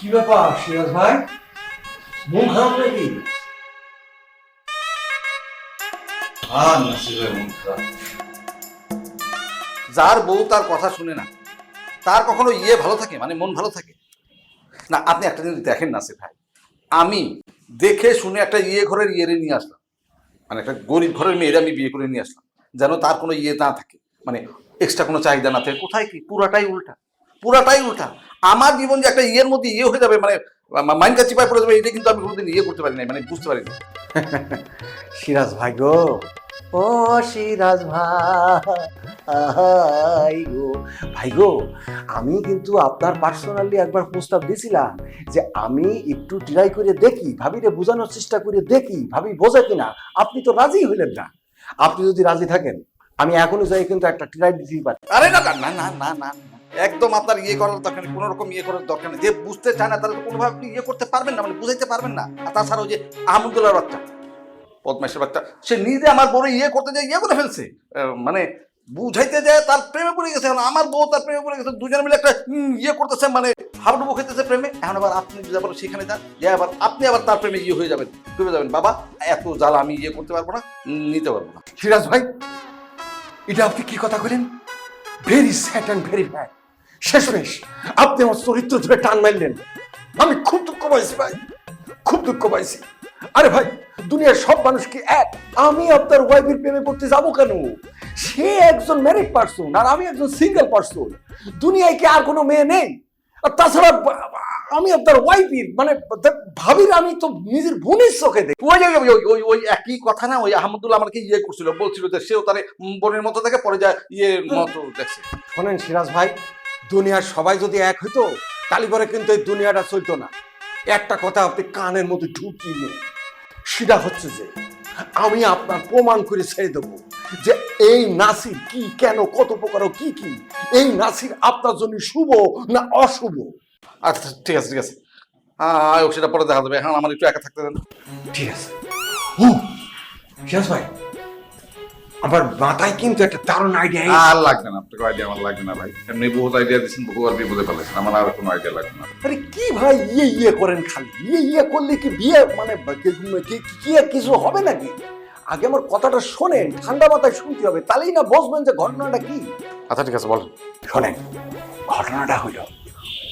কি ব্যাপার সিরাজ ভাই, মন খারাপ নাকি? যার বউ তার কথা শুনে না তার কখনো ভালো থাকে, মানে মন ভালো থাকে না? আপনি একটা জিনিস দেখেন না ভাই, আমি দেখে শুনে একটা ঘরের ইয়েরে নিয়ে আসলাম, মানে একটা গরিব ঘরের মেয়েরা আমি বিয়ে করে নিয়ে আসলাম, যেন তার কোনো না থাকে, মানে এক্সট্রা কোনো চাহিদা না থাকে। কোথায় কি, পুরাটাই উল্টা, পুরাটাই উল্টা। আমার জীবন যে একটা মধ্যে হয়ে যাবে, মানে মাইন্ড কাছে চিপায় পড়ে যাবে, এটা কিন্তু আমি কোনোদিন করতে পারি না, মানে বুঝতে পারি না। সিরাজ ভাই গো, ও সিরাজ ভাই গো, ভাই গো, আমি কিন্তু আপনার পার্সোনালি একবার প্রস্তাব দিয়েছিলাম যে আমি একটু ট্রাই করে দেখি, ভাবিরে বোঝানোর চেষ্টা করে দেখি, ভাবি বোঝে কিনা। আপনি তো রাজি হইলেন না। আপনি যদি রাজি থাকেন আমি এখনো যাই কিন্তু একটা ট্রাই দিতেই পারি। আরে না না না না না না, একদম আপনার করার দরকার নেই, কোনো রকম করার দরকার নেই। যে বুঝতে চায় না তাহলে তো কোনোভাবে আপনি করতে পারবেন না, মানে বুঝাইতে পারবেন না। আর তাছাড়া ওই যে আহমদুল্লাহর বাচ্চা, বদমাইশের বাচ্চা, সে নিজে আমার বড় করতে যায় করে ফেলছে, মানে বুঝাইতে যায় তার প্রেমে পড়ে গেছে। এখন আমার বউ তার প্রেমে পড়ে গেছে, দুজনে মিলে একটা করতেছে, মানে হাবুডুবু খেতেছে প্রেমে। এখন আবার আপনি যদি আবার সেখানে যান, যে আবার আপনি আবার তার প্রেমে হয়ে যাবেন, ডুবে যাবেন। বাবা, এত জ্বালা আমি করতে পারবো না, নিতে পারবো না। সিরাজ ভাই, এটা আপনি কি কথা বলেন? Very sad and very bad. শেষমেশ আপনি আমার চরিত্র ধরে টান মারলেন। আমি খুব দুঃখ পাইছি ভাই, খুব দুঃখ পাইছি। আরে ভাই, দুনিয়ার সব মানুষ কি এক? আমি আপনার ওয়াইফের প্রেমে পড়তে যাবো কেন? সে একজন ম্যারিড পারসন আর আমি একজন সিঙ্গেল পারসন। দুনিয়ায় কি আর কোনো মেয়ে নেই? আর তাছাড়া আমি আপনার ওয়াইফের, মানে ভাবির আমি তো নিজের বোনের চোখে দেখি। ওই একই কথা না? ওই আহমদুল্লাহ আমাকে করছিল, বলছিল যে সেও তার বোনের মতো দেখে, পরে যায় মতো দেখছে। শোনেন সিরাজ ভাই, দুনিয়ার সবাই যদি এক হইতো তাহলে পরে কিন্তু এই দুনিয়াটা চলতো না। একটা কথা আপনি কানের মধ্যে ঢুকিয়ে নিন, সেটা হচ্ছে যে আমি আপনার প্রমাণ করে ছেড়ে দেবো যে এই নাসির কি, কেন, কত প্রকার, কি কি। এই নাসির আপনার জন্য শুভ না অশুভ? আচ্ছা ঠিক আছে, ঠিক আছে, সেটা পরে দেখা যাবে। এখন আমার একটু একা থাকতে দেন। ঠিক আছে। ও সিরাজ ভাই, আমার মাথায় কিন্তু একটা দারুণ আইডিয়া। আর লাগবে না, আপনাকে আইডিয়া আমার লাগবে না ভাই। এমনি বহুত আইডিয়া দিচ্ছেন, বহু আর বিপদে ফেলেছেন, আমার আর কোনো আইডিয়া লাগবে না। আরে কি ভাই, করেন খালি, করলে কি বিয়ে, মানে কি কিছু হবে নাকি? আগে আমার কথাটা শোনেন, ঠান্ডা মাথায় শুনতে হবে, তাহলেই না বুঝবেন যে ঘটনাটা কি। আচ্ছা ঠিক আছে, বলেন। শোনেন, ঘটনাটা হইল,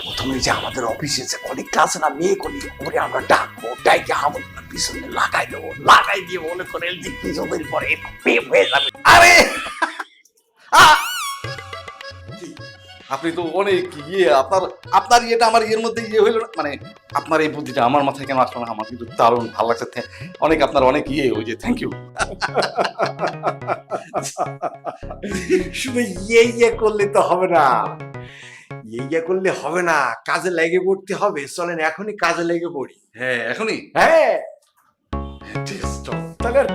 প্রথমে যে আমাদের অফিসে যে কলিগটা আছে না, মেয়ে কলিগ, ওরে আমরা ডাকবো, ডাইকে আমাদের পিছনে লাগাই দেবো, লাগাই দিয়ে মনে করে যে কিছুদিন পরে প্রেম হয়ে যাবে। আরে আপনি তো অনেক আপনার আপনার আমার মধ্যে হইলো না, মানে আপনার এই বুদ্ধিটা আমার মাথায় কেন আসলো না? আমার কিন্তু দারুণ ভালো লাগছে, অনেক আপনার অনেক ওই যে থ্যাংক ইউ। শুধু করলে তো হবে না, করলে হবে না, কাজে লেগে পড়তে হবে। চলেন এখনই কাজে লেগে পড়ি। হ্যাঁ এখনই? হ্যাঁ ঠিক আছে, চল। তাহলে আর